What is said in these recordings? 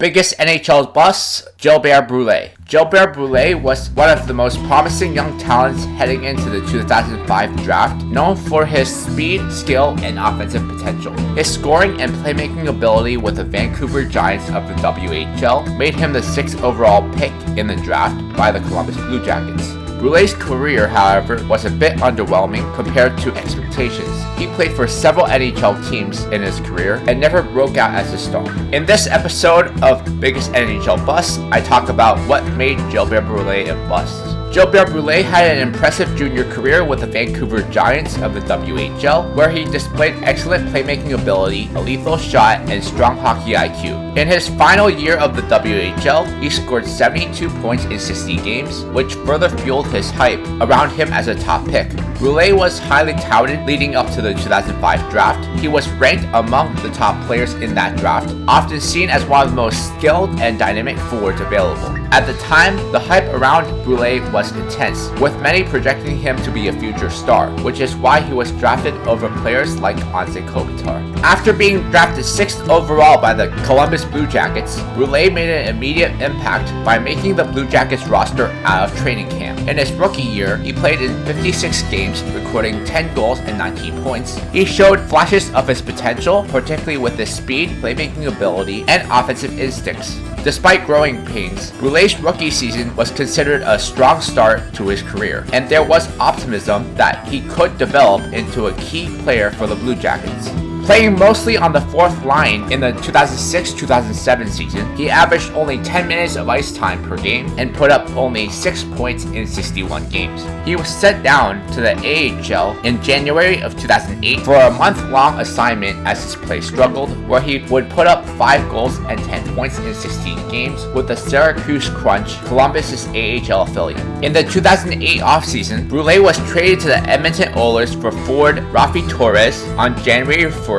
Biggest NHL Busts, Gilbert Brule. Gilbert Brule was one of the most promising young talents heading into the 2005 draft, known for his speed, skill, and offensive potential. His scoring and playmaking ability with the Vancouver Giants of the WHL made him the 6th overall pick in the draft by the Columbus Blue Jackets. Brule's career, however, was a bit underwhelming compared to expectations. He played for several NHL teams in his career and never broke out as a star. In this episode of Biggest NHL Busts, I talk about what made Gilbert Brule a bust. Gilbert Brule had an impressive junior career with the Vancouver Giants of the WHL, where he displayed excellent playmaking ability, a lethal shot, and strong hockey IQ. In his final year of the WHL, he scored 72 points in 60 games, which further fueled his hype around him as a top pick. Brule was highly touted leading up to the 2005 draft. He was ranked among the top players in that draft, often seen as one of the most skilled and dynamic forwards available. At the time, the hype around Brule was intense, with many projecting him to be a future star, which is why he was drafted over players like Anze Kopitar. After being drafted 6th overall by the Columbus Blue Jackets, Brule made an immediate impact by making the Blue Jackets roster out of training camp. In his rookie year, he played in 56 games, recording 10 goals and 19 points. He showed flashes of his potential, particularly with his speed, playmaking ability, and offensive instincts. Despite growing pains, Brule's rookie season was considered a strong start to his career, and there was optimism that he could develop into a key player for the Blue Jackets. Playing mostly on the 4th line in the 2006-2007 season, he averaged only 10 minutes of ice time per game and put up only 6 points in 61 games. He was sent down to the AHL in January of 2008 for a month-long assignment as his play struggled, where he would put up 5 goals and 10 points in 16 games with the Syracuse Crunch, Columbus's AHL affiliate. In the 2008 offseason, Brule was traded to the Edmonton Oilers for forward Rafi Torres on January 1st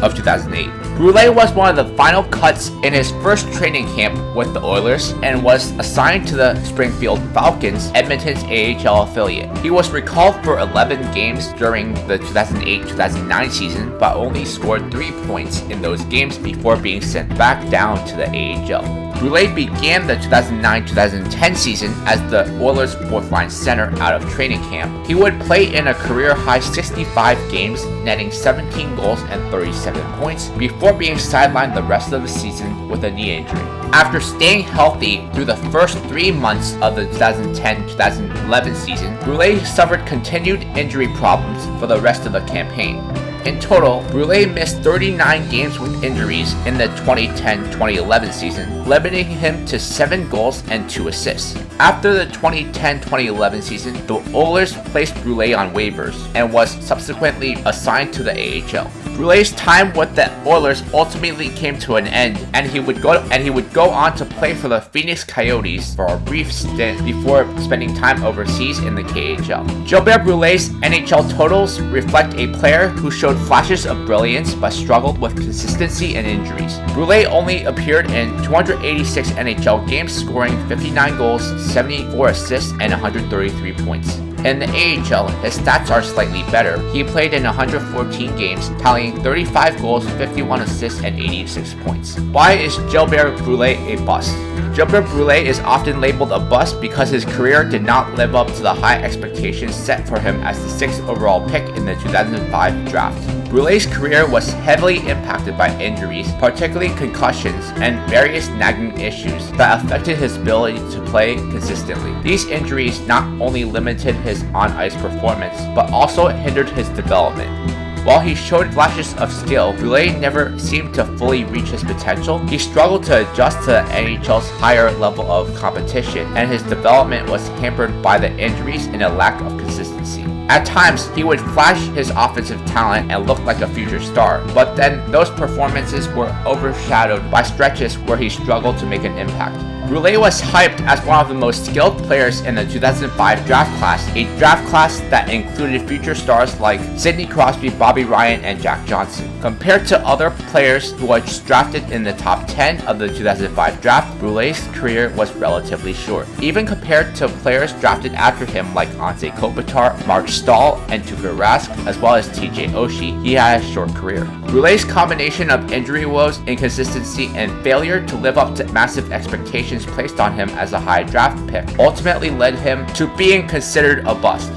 of 2008. Brule was one of the final cuts in his first training camp with the Oilers and was assigned to the Springfield Falcons, Edmonton's AHL affiliate. He was recalled for 11 games during the 2008-2009 season, but only scored 3 points in those games before being sent back down to the AHL. Brule began the 2009-2010 season as the Oilers' 4th-line center out of training camp. He would play in a career-high 65 games, netting 17 goals and 37 points, before being sidelined the rest of the season with a knee injury. After staying healthy through the first 3 months of the 2010-2011 season, Brule suffered continued injury problems for the rest of the campaign. In total, Brule missed 39 games with injuries in the 2010-2011 season, limiting him to 7 goals and 2 assists. After the 2010-2011 season, the Oilers placed Brule on waivers and was subsequently assigned to the AHL. Brule's time with the Oilers ultimately came to an end, and he would go on to play for the Phoenix Coyotes for a brief stint before spending time overseas in the KHL. Gilbert Brule's NHL totals reflect a player who showed flashes of brilliance but struggled with consistency and injuries. Brule only appeared in 286 NHL games, scoring 59 goals, 74 assists, and 133 points. In the AHL, his stats are slightly better. He played in 114 games, tallying 35 goals, 51 assists, and 86 points. Why is Gilbert Brule a bust? Gilbert Brule is often labeled a bust because his career did not live up to the high expectations set for him as the 6th overall pick in the 2005 draft. Brule's career was heavily impacted by injuries, particularly concussions, and various nagging issues that affected his ability to play consistently. These injuries not only limited his on-ice performance, but also hindered his development. While he showed flashes of skill, Brule never seemed to fully reach his potential. He struggled to adjust to the NHL's higher level of competition, and his development was hampered by the injuries and a lack of consistency. At times, he would flash his offensive talent and look like a future star, but then those performances were overshadowed by stretches where he struggled to make an impact. Brule was hyped as one of the most skilled players in the 2005 draft class, a draft class that included future stars like Sidney Crosby, Bobby Ryan, and Jack Johnson. Compared to other players who were drafted in the top 10 of the 2005 draft, Brule's career was relatively short. Even compared to players drafted after him like Anze Kopitar, Mark Stahl, and Tuukka Rask, as well as TJ Oshie, he had a short career. Brule's combination of injury woes, inconsistency, and failure to live up to massive expectations placed on him as a high draft pick ultimately led him to being considered a bust.